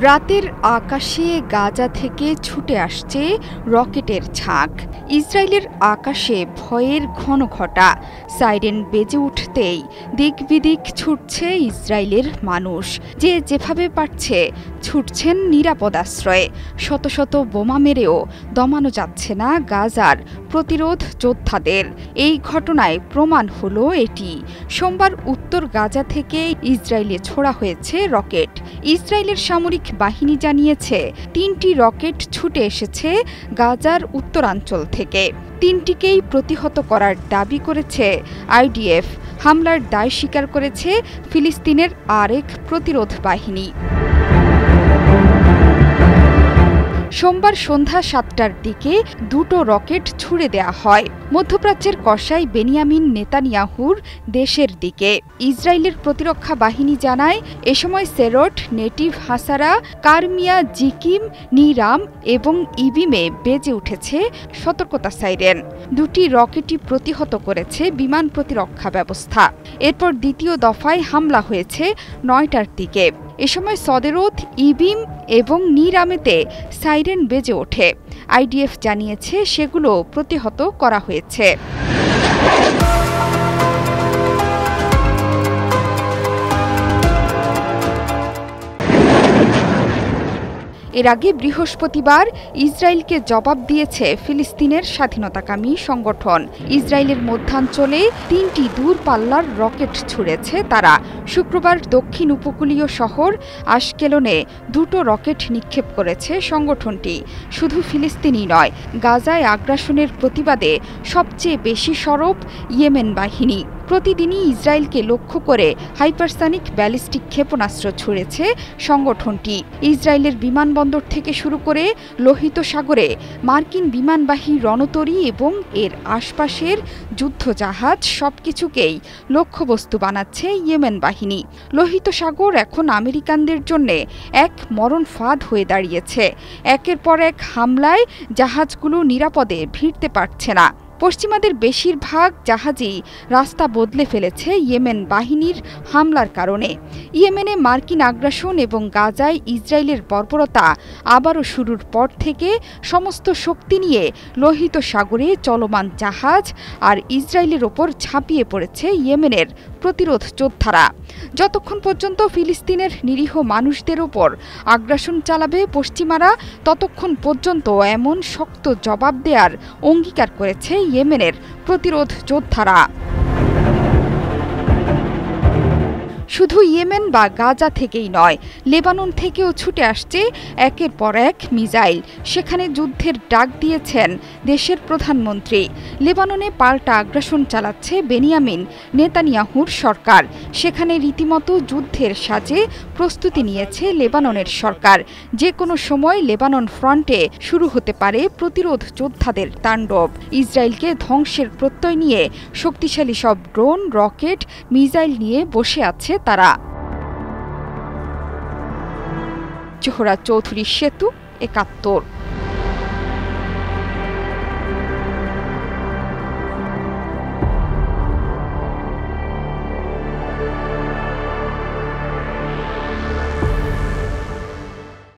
রাতের আকাশে গাজা থেকে ছুটে আসছে রকেটের ঝাঁক। ইসরায়েলের আকাশে ভয়ের ঘন ঘটা। সাইরেন বেজে উঠতেই দিক বিদিক ছুটছে ইসরায়েলের মানুষ। যে যেভাবে পারছে ছুটছেন নিরাপদ আশ্রয়ে। শত শত বোমা মেরেও দমানো যাচ্ছে না গাজার প্রতিরোধ যোদ্ধাদের। এই ঘটনায় প্রমাণ হলো এটি। সোমবার উত্তর গাজা থেকে ইসরায়েলে ছোড়া হয়েছে রকেট। ইসরায়েলের সামরিক বাহিনী জানিয়েছে ৩টি রকেট ছুটে এসেছে গাজার উত্তরাঞ্চল থেকে। ৩টিকেই প্রতিহত করার দাবি করেছে আইডিএফ। হামলার দায় স্বীকার করেছে ফিলিস্তিনের আরেক প্রতিরোধ বাহিনী। সোমবার সন্ধ্যা ৭টার দিকে দুটো রকেট ছুড়ে দেয়া হয় মধ্যপ্রাচ্যের কসাই বেনিয়ামিন নেতানিয়াহুর দেশের দিকে। ইসরায়েলের প্রতিরক্ষা বাহিনী জানায়, এ সময় সেরট, নেটিভ হাসারা, কারমিয়া, জিকিম, নিরাম এবং ইবিমে বেজে উঠেছে সতর্কতা সাইরেন। দুটি রকেটই প্রতিহত করেছে বিমান প্রতিরক্ষা ব্যবস্থা। এরপর দ্বিতীয় দফায় হামলা হয়েছে ৯টার দিকে। এ সময় সদেরত, ইবিম এবং নিরামেতে সাইরেন বেজে ওঠে। আইডিএফ জানিয়েছে সেগুলো প্রতিহত করা হয়েছে। এর আগে বৃহস্পতিবার ইসরায়েলকে জবাব দিয়েছে ফিলিস্তিনের স্বাধীনতাকামী সংগঠন। ইসরায়েলের মধ্যাঞ্চলে ৩টি দূরপাল্লার রকেট ছুড়েছে তারা। শুক্রবার দক্ষিণ উপকূলীয় শহর আশকেলনে দুটো রকেট নিক্ষেপ করেছে সংগঠনটি। শুধু ফিলিস্তিনি নয়, গাজায় আগ্রাসনের প্রতিবাদে সবচেয়ে বেশি সরব ইয়েমেন বাহিনী। প্রতিদিনই ইসরায়েলকে লক্ষ্য করে হাইপারসনিক ব্যালিস্টিক ক্ষেপণাস্ত্র ছুড়েছে সংগঠনটি। ইসরায়েলের বিমানবন্দর থেকে শুরু করে লোহিত সাগরে মার্কিন বিমানবাহী রণতরী এবং এর আশপাশের যুদ্ধজাহাজ সবকিছুকেই লক্ষ্যবস্তু বানাচ্ছে ইয়েমেন বাহিনী। লোহিত সাগর এখন আমেরিকানদের জন্য এক মরণ ফাঁদ হয়ে দাঁড়িয়েছে। একের পর এক হামলায় জাহাজগুলো নিরাপদে ভিড়তে পারছে না। পশ্চিমাদের বেশিরভাগ জাহাজই রাস্তা বদলে ফেলেছে ইয়েমেন বাহিনীর হামলার কারণে। ইয়েমেনে মার্কিন আগ্রাসন এবং গাজায় ইসরায়েলের বর্বরতা আবারও শুরুর পর থেকে সমস্ত শক্তি নিয়ে লোহিত সাগরে চলমান জাহাজ আর ইসরায়েলের ওপর ঝাঁপিয়ে পড়েছে ইয়েমেনের প্রতিরোধ যোদ্ধারা। যতক্ষণ পর্যন্ত ফিলিস্তিনের নিরীহ মানুষদের ওপর আগ্রাসন চালাবে পশ্চিমারা, ততক্ষণ পর্যন্ত এমন শক্ত জবাব দেওয়ার অঙ্গীকার করেছে ইয়েমেনের প্রতিরোধ যোদ্ধারা। শুধু ইয়েমেন বা গাজা থেকেই নয়, লেবানন থেকেও ছুটে আসছে একের পর এক মিসাইল। সেখানে যুদ্ধের ডাক দিয়েছেন দেশের প্রধানমন্ত্রী। লেবাননে পাল্টা আগ্রাসন চালাচ্ছে বেনিয়ামিন নেতানিয়াহুর সরকার। সেখানে রীতিমতো যুদ্ধের সাজে প্রস্তুতি নিয়েছে লেবাননের সরকার। যে কোনো সময় লেবানন ফ্রন্টে শুরু হতে পারে প্রতিরোধ যোদ্ধাদের তাণ্ডব। ইসরায়েলকে ধ্বংসের প্রত্যয় নিয়ে শক্তিশালী সব ড্রোন, রকেট, মিসাইল নিয়ে বসে আছে তারা। জোহরা চৌধুরী, সেতু, ৭১।